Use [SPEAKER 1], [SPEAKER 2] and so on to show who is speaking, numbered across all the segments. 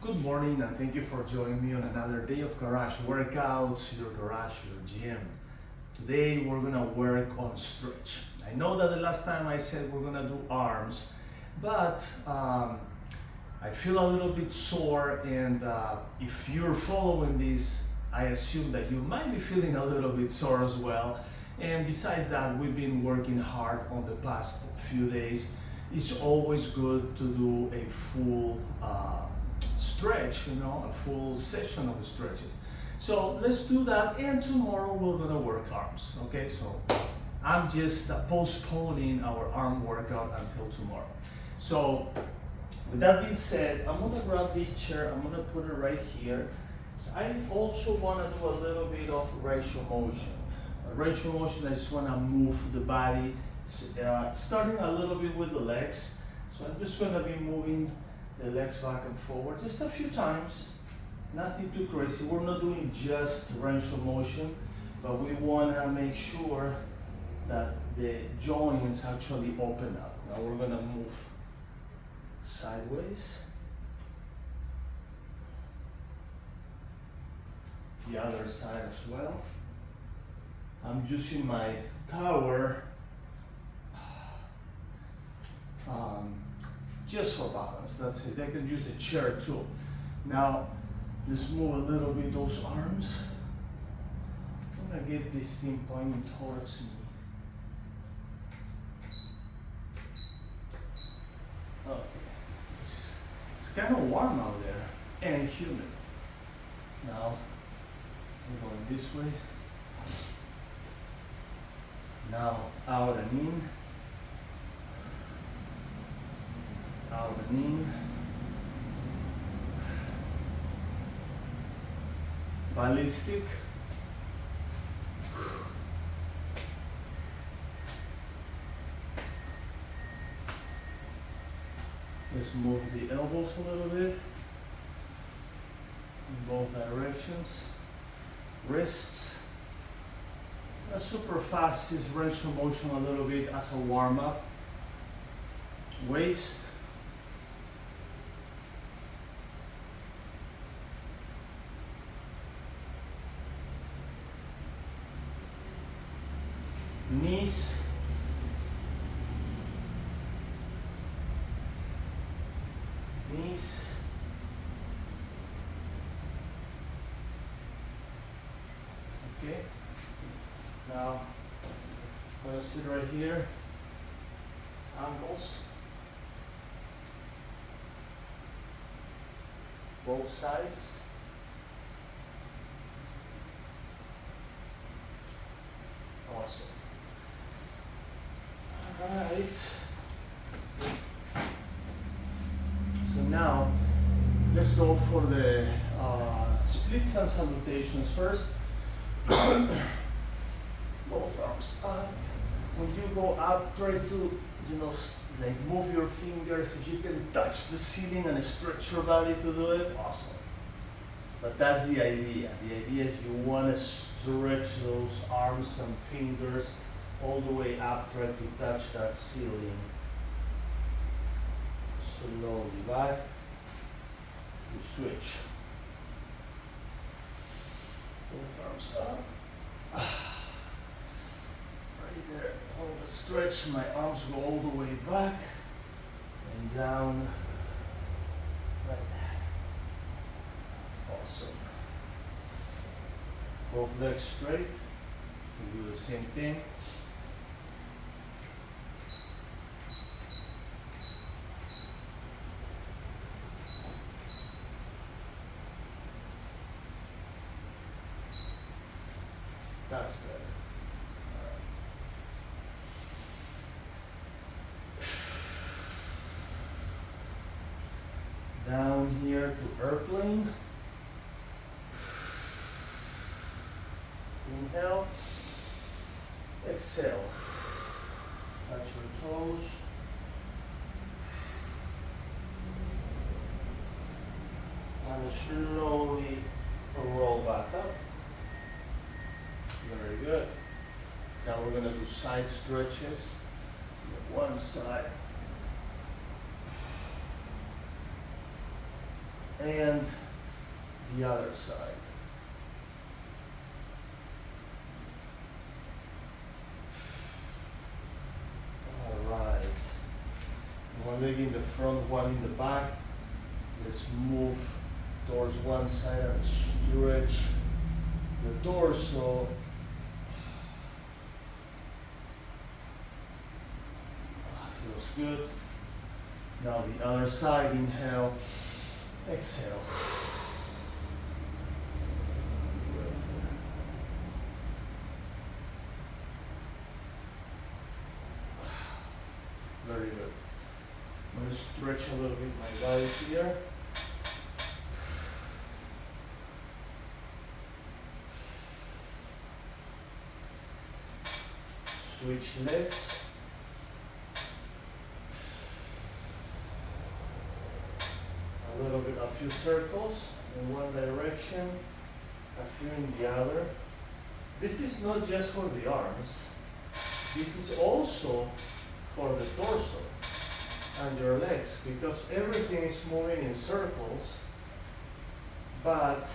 [SPEAKER 1] Good morning and thank you for joining me on another day of garage workouts, your garage, your gym. Today we're gonna work on stretch. I know that the last time I said we're gonna do arms, but I feel a little bit sore, and if you're following this, I assume that you might be feeling a little bit sore as well. And besides that, we've been working hard on the past few days. It's always good to do a full stretch, a full session of stretches. So let's do that, and tomorrow we're gonna work arms, okay? So I'm just postponing our arm workout until tomorrow. So with that being said, I'm gonna grab this chair, I'm gonna put it right here. So I also wanna do a little bit of range of motion. Range of motion, I just wanna move the body, starting a little bit with the legs. So I'm just gonna be moving the legs back and forward just a few times, nothing too crazy. We're not doing just range of motion, but we wanna make sure that the joints actually open up. Now we're gonna move sideways. The other side as well. I'm using my tower just for balance, that's it. I can use the chair too. Now, let's move a little bit those arms. I'm gonna get this thing pointing towards me. Okay, it's kind of warm out there and humid. Now, we're going this way. Now, out and in. Out and in. Ballistic. Let's move the elbows a little bit in both directions. Wrists. A super fast is range of motion a little bit as a warm-up. Waist. Knees. Knees. Okay. Now, I'm going to sit right here. Ankles. Both sides. Awesome. All right. So now, let's go for the splits and salutations first. Both arms up. When you go up, try to, like move your fingers. If you can touch the ceiling and stretch your body to do it, awesome. But that's the idea. The idea is you want to stretch those arms and fingers all the way up, try to touch that ceiling. Slowly back. You switch. Both arms up. Right there. Hold the stretch. My arms go all the way back and down. Right there. Awesome. Both legs straight. You do the same thing. That's good. All right. Down here to airplane. Inhale. Exhale. Touch your toes. And slowly roll back up. Very good. Now we're going to do side stretches. One side. and the other side. Alright. One leg in the front, one in the back. Let's move towards one side and stretch the torso. Feels good. Now the other side, inhale, exhale. Very good. I'm going to stretch a little bit my body here. Switch legs. A little bit, a few circles in one direction, a few in the other. This is not just for the arms. This is also for the torso and your legs, because everything is moving in circles, but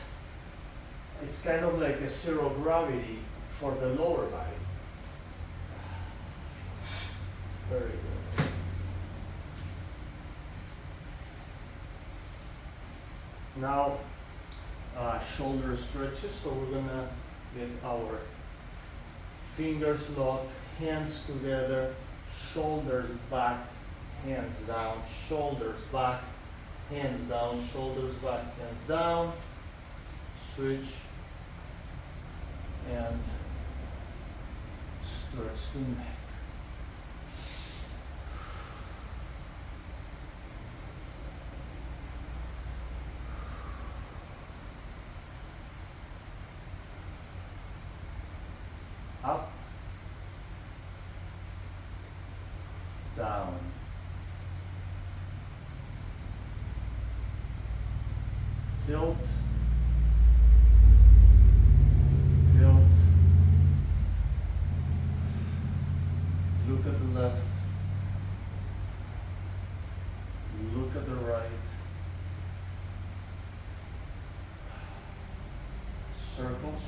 [SPEAKER 1] it's kind of like a zero gravity for the lower body. Very good. Now, shoulder stretches, so we're gonna get our fingers locked, hands together, shoulders back, hands down, shoulders back, hands down, shoulders back, hands down. Switch and stretch the neck. Up, down, tilt, tilt, look at the left, look at the right, circles.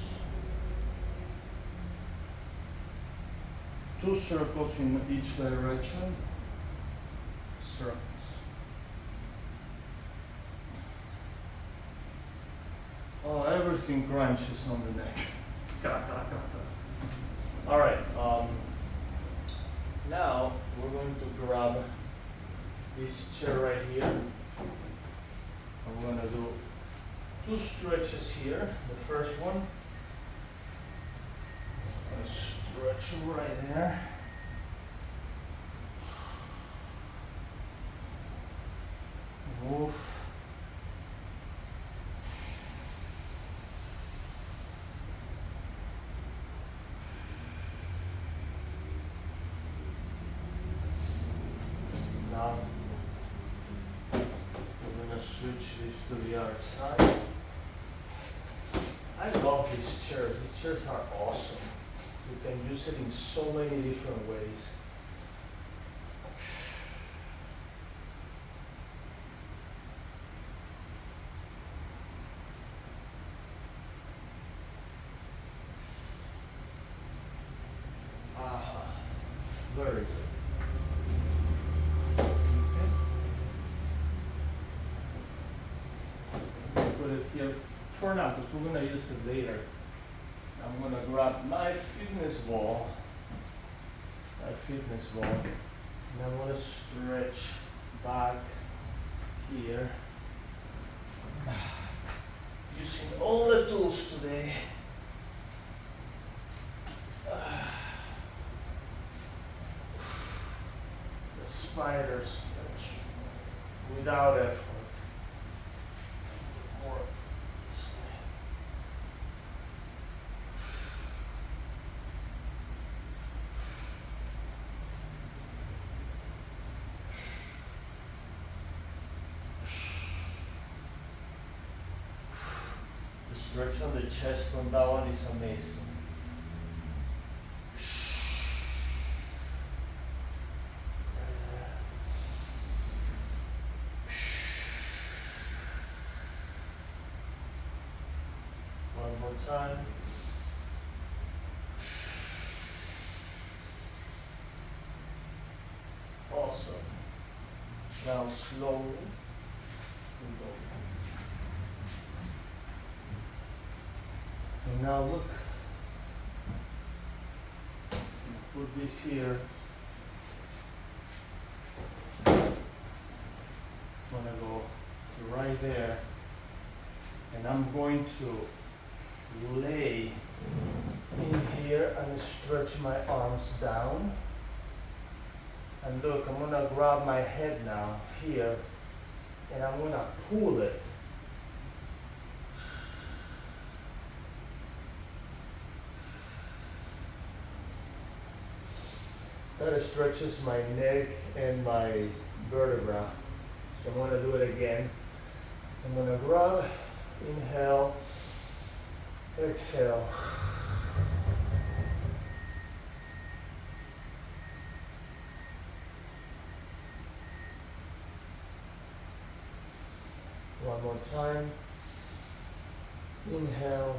[SPEAKER 1] 2 circles in each direction. Circles. Oh, everything crunches on the neck. All right. Now we're going to grab this chair right here. I'm going to do 2 stretches here. The first one. Stretch right there. Move. Now we're going to switch this to the other side. I love these chairs. These chairs are awesome. You can use it in so many different ways. Very good. Okay. Put it here for now, because we're going to use it later. I'm going to grab my fitness ball, and I'm going to stretch back here, using all the tools today. The spider stretch, without effort. More. The stretch on the chest on that one is amazing. time. Awesome. Now slowly we go. And now look. Put this here. I'm gonna go right there, and I'm going to lay in here and stretch my arms down. And look, I'm gonna grab my head now here, and I'm gonna pull it. That stretches my neck and my vertebra. So I'm gonna do it again. I'm gonna grab, inhale, exhale. One more time. Inhale.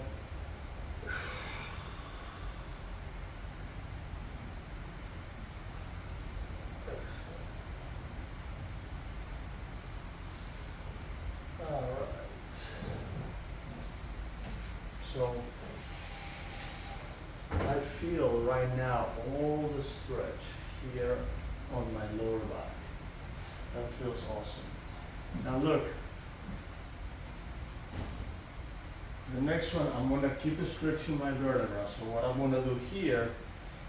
[SPEAKER 1] All right. So I feel right now all the stretch here on my lower back. That feels awesome. Now look. The next one, I'm going to keep stretching my vertebra. So what I'm going to do here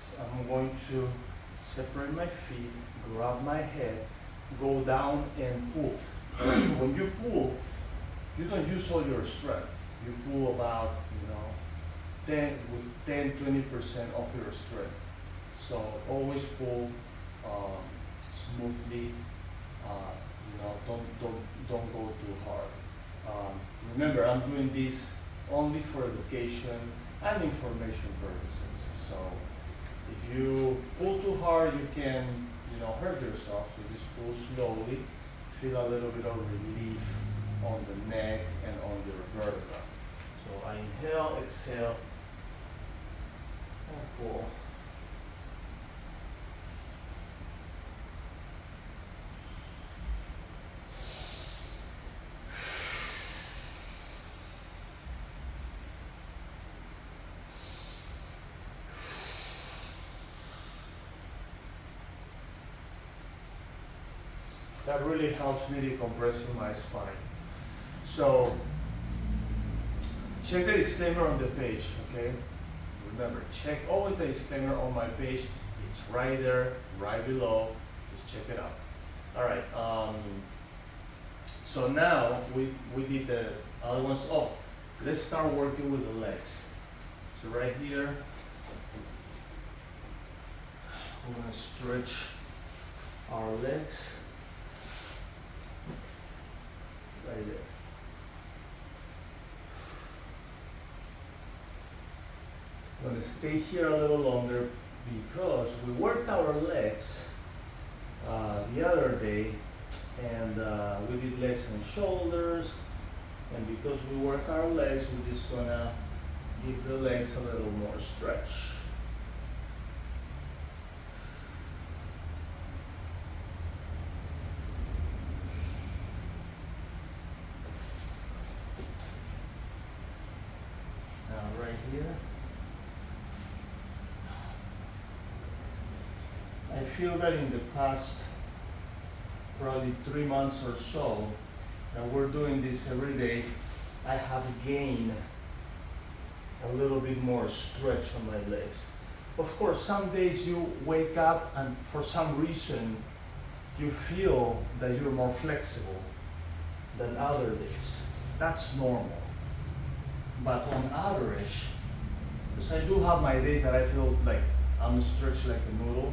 [SPEAKER 1] is I'm going to separate my feet, grab my head, go down and pull. When you pull, you don't use all your strength. You pull about, 10-20% of your strength. So always pull smoothly. Don't go too hard. Remember, I'm doing this only for education and information purposes. So if you pull too hard, you can, hurt yourself. So just pull slowly, feel a little bit of relief on the neck and on your vertebra. So I inhale, exhale, and pull. That really helps me decompressing my spine. So check the disclaimer on the page, okay? Remember, check always the disclaimer on my page. It's right there, right below. Just check it out. All right. So now we did the other ones. Oh, let's start working with the legs. So right here, we're gonna stretch our legs. Right there. I'm going to stay here a little longer because we worked our legs the other day, and we did legs and shoulders, and because we work our legs, we're just going to give the legs a little more stretch. Here. I feel that in the past probably 3 months or so that we're doing this every day, I have gained a little bit more stretch on my legs. Of course, some days you wake up and for some reason you feel that you're more flexible than other days. That's normal. But on average, because I do have my days that I feel like I'm stretched like a noodle,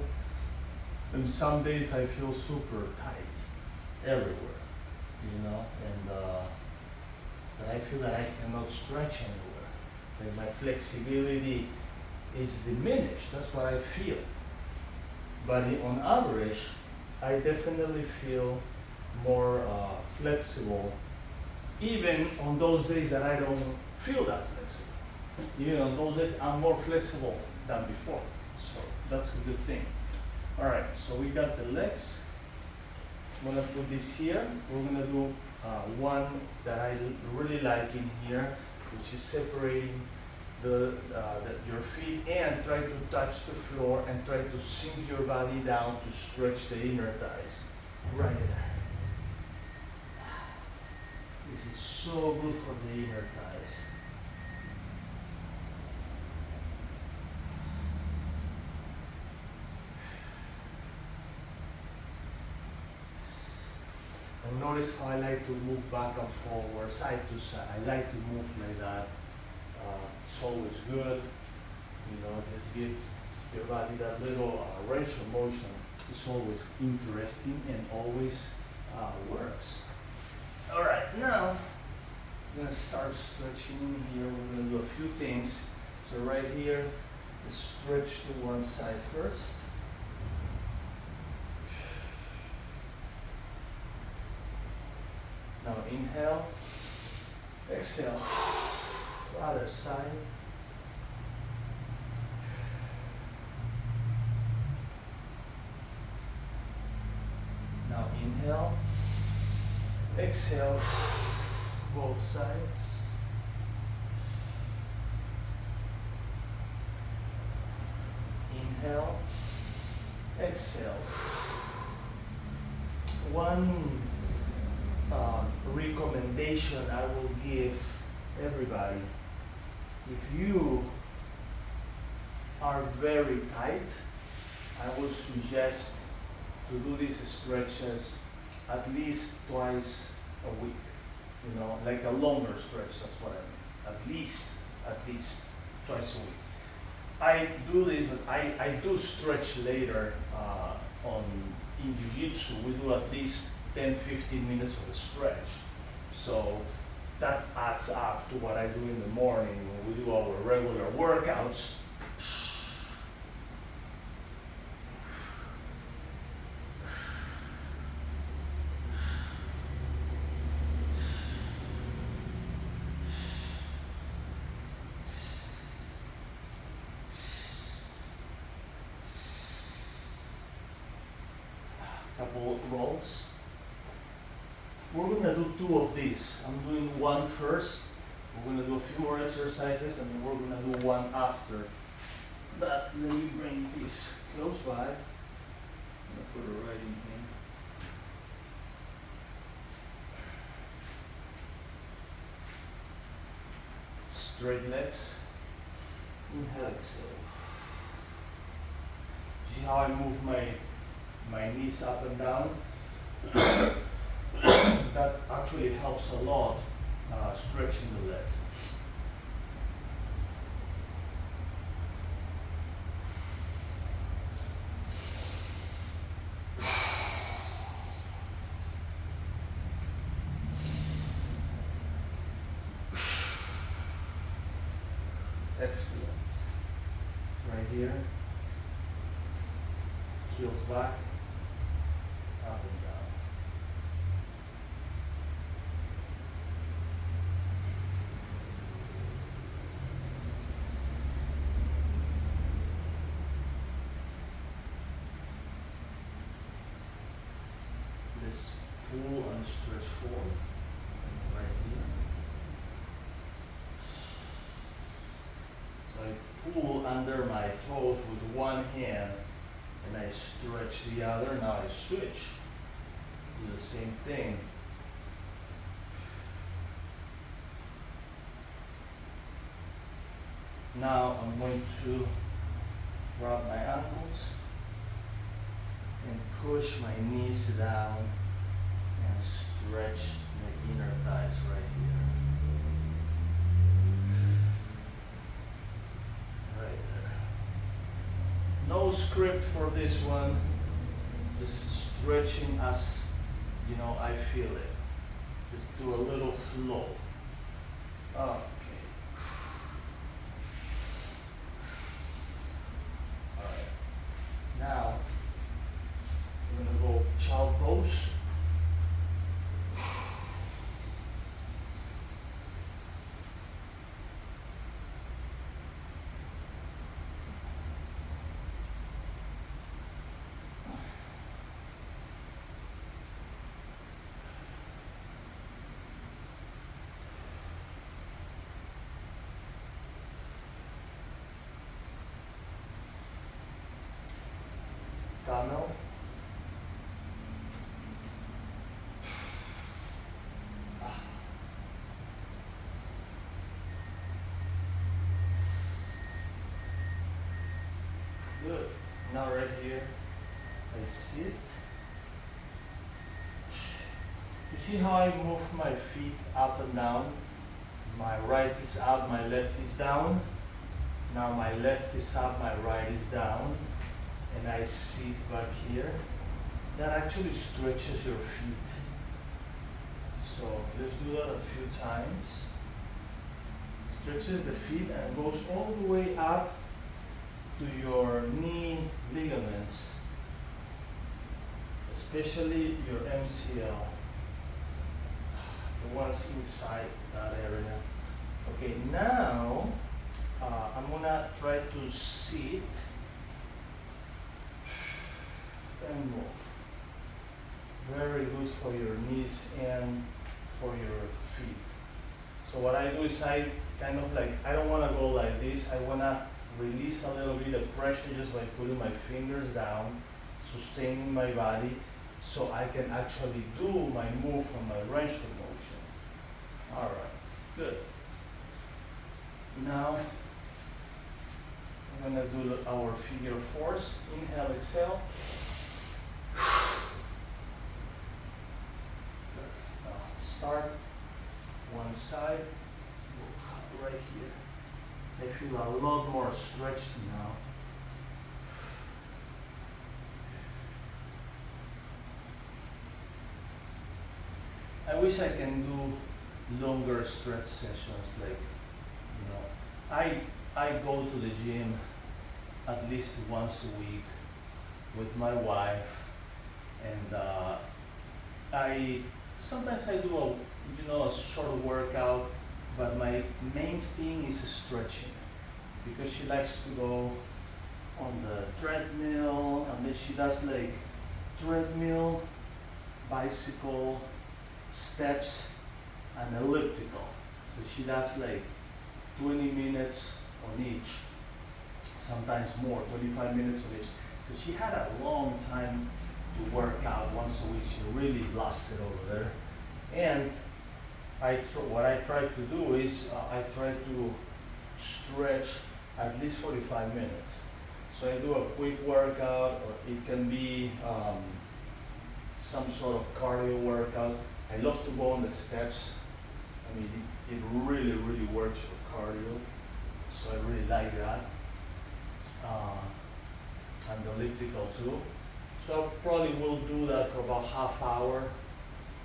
[SPEAKER 1] and some days I feel super tight everywhere, and but I feel that I cannot stretch anywhere. Like my flexibility is diminished. That's what I feel. But on average, I definitely feel more flexible, even on those days that I don't feel that flexible. Even on those days, I'm more flexible than before. So that's a good thing. All right, so we got the legs. I'm gonna put this here. We're gonna do one that I really like in here, which is separating your feet and try to touch the floor and try to sink your body down to stretch the inner thighs. Right there. This is so good for the inner thighs. And notice how I like to move back and forward, side to side. I like to move like that. It's always good. You know, just give your body that little range of motion. It's always interesting and always works. All right, now I'm gonna start stretching in here. We're gonna do a few things. So right here, stretch to one side first. Now inhale, exhale, other side. Now inhale, exhale, both sides. Inhale, exhale. One recommendation I will give everybody: if you are very tight, I would suggest to do these stretches at least twice a week. You know, like a longer stretch, that's what I mean. At least twice a week. I do this, but I do stretch later in Jiu-Jitsu. We do at least 10-15 minutes of a stretch. So that adds up to what I do in the morning when we do our regular workouts. Couple rolls. We're gonna do two of these. I'm doing one first. We're gonna do a few more exercises, and then we're gonna do one after that. Let me bring this close by. I'm gonna put it right in here. Straight legs. Inhale, exhale. See how I move my knees up and down? That actually helps a lot stretching the legs. Excellent. Right here. Heels back, up and down. This pull and stretch forward, right here. So I pull under my toes with one hand, and I stretch the other. Now I switch, do the same thing. Now I'm going to grab my ankles and push my knees down and stretch the inner thighs right here. No script for this one, just stretching as, you know, I feel it. Just do a little flow. Okay. All right. Now, we're gonna go child pose. Now right here, I sit. You see how I move my feet up and down? My right is up, my left is down. Now my left is up, my right is down. And I sit back here. That actually stretches your feet. So let's do that a few times. Stretches the feet and goes all the way up to your knee ligaments, especially your MCL, the ones inside that area. Okay, now I'm gonna try to sit and move. Very good for your knees and for your feet. So what I do is I kind of like, I don't want to go like this. I want to release a little bit of pressure just by putting my fingers down, sustaining my body, so I can actually do my move from my range of motion. All right, good. Now, I'm going to do our figure fours. Inhale, exhale. Now, start one side, right here. I feel a lot more stretched now. I wish I can do longer stretch sessions, like, you know, I go to the gym at least once a week with my wife, and sometimes I do a short workout, but my main thing is stretching, because she likes to go on the treadmill, and then she does like treadmill, bicycle, steps, and elliptical. So she does like 20 minutes on each, sometimes more, 25 minutes on each. So she had a long time to work out once a week. She really blasted over there. And what I try to do is I try to stretch at least 45 minutes. So I do a quick workout, or it can be some sort of cardio workout. I love to go on the steps. I mean, it really, really works your cardio. So I really like that. And the elliptical too. So I probably will do that for about half hour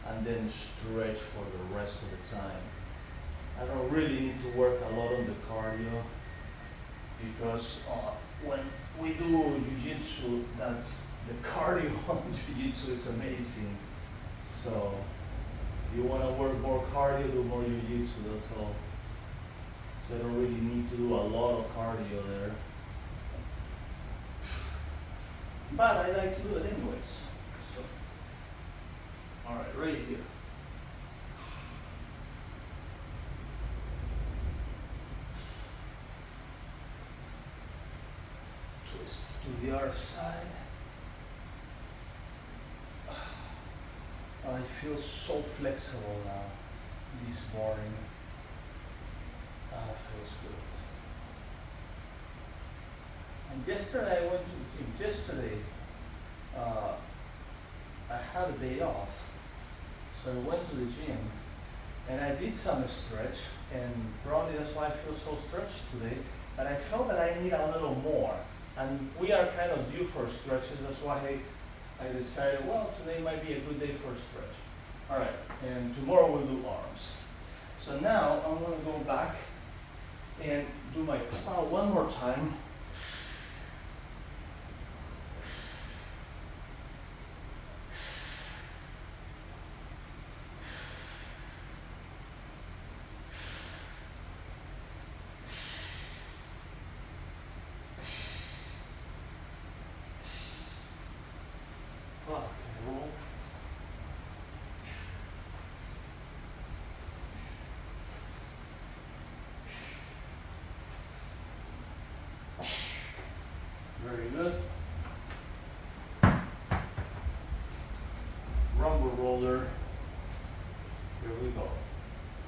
[SPEAKER 1] and then stretch for the rest of the time. I don't really need to work a lot on the cardio, because when we do jiu-jitsu, that's the cardio on jiu-jitsu is amazing. So if you want to work more cardio, do more jiu-jitsu, that's all. So I don't really need to do a lot of cardio there. But I like to do it anyways. So, all right, right here. Twist to the other side. I feel so flexible now this morning. Feels good. And yesterday I went to the gym. Yesterday I had a day off, so I went to the gym and I did some stretch, and probably that's why I feel so stretched today. But I felt that I need a little more, and we are kind of due for stretches. That's why I decided, well, today might be a good day for a stretch. All right, and tomorrow we'll do arms. So now I'm going to go back and do my one more time. Very good. Rumble roller. Here we go.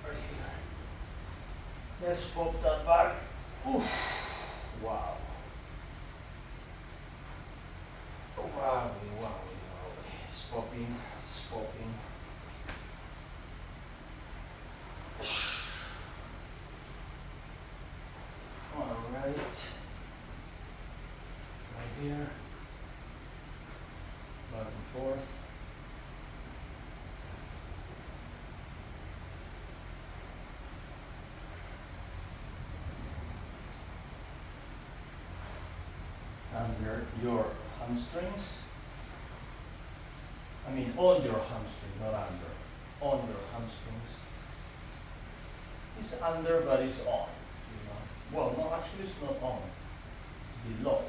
[SPEAKER 1] Right here. Let's pop that back. Oof. Wow. swapping. Alright, right here, back and forth. Under your hamstrings. I mean on your hamstring, not under. On your hamstrings. It's under, but it's on. You know? Well, no, actually it's not on. It's below.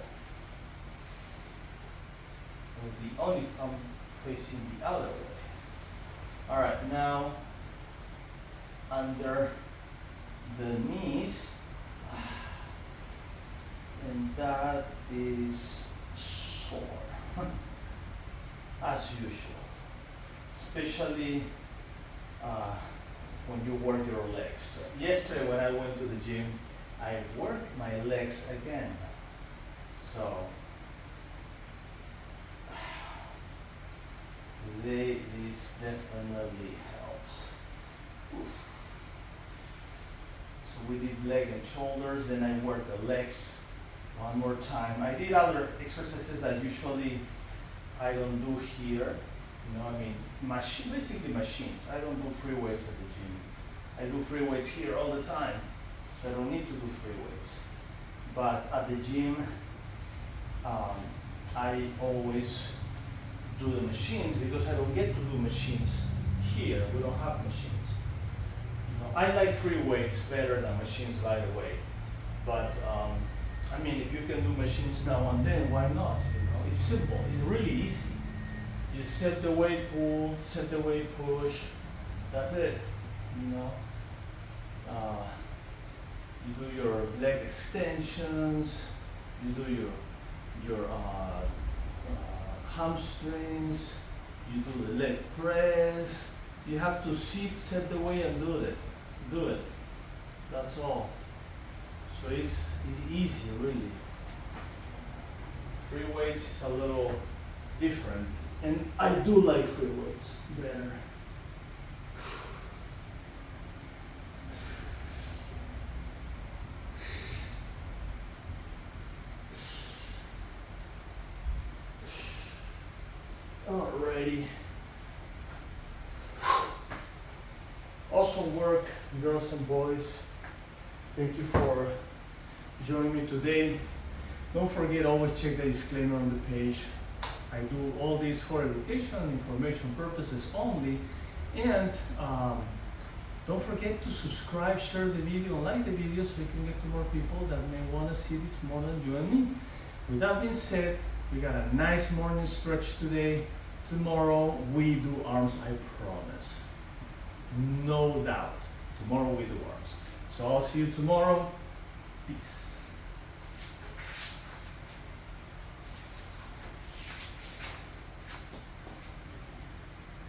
[SPEAKER 1] It would be only if I'm facing the other way. Alright, now under the knees. And that is sore, as usual, especially when you work your legs. So yesterday when I went to the gym, I worked my legs again. So today this definitely helps. Oof. So we did leg and shoulders, then I worked the legs one more time. I did other exercises that usually I don't do here. You know, I mean, basically machines. I don't do free weights at the gym. I do free weights here all the time, so I don't need to do free weights. But at the gym, I always do the machines because I don't get to do machines here. We don't have machines. You know, I like free weights better than machines, by the way. But I mean, if you can do machines now and then, why not? You know, it's simple. It's really easy. You set the weight pull, set the weight push. That's it. You know, you do your leg extensions. You do your hamstrings. You do the leg press. You have to sit, set the weight, and do it. Do it. That's all. So it's easy, really. Free weights is a little different, and I do like free weights better. Alrighty. Awesome work, girls and boys. Thank you for joining me today. Don't forget, always check the disclaimer on the page. I do all this for education and information purposes only. And don't forget to subscribe, share the video, and like the video so we can get to more people that may want to see this more than you and me. With that being said, we got a nice morning stretch today. Tomorrow we do arms, I promise. No doubt. Tomorrow we do arms. So I'll see you tomorrow.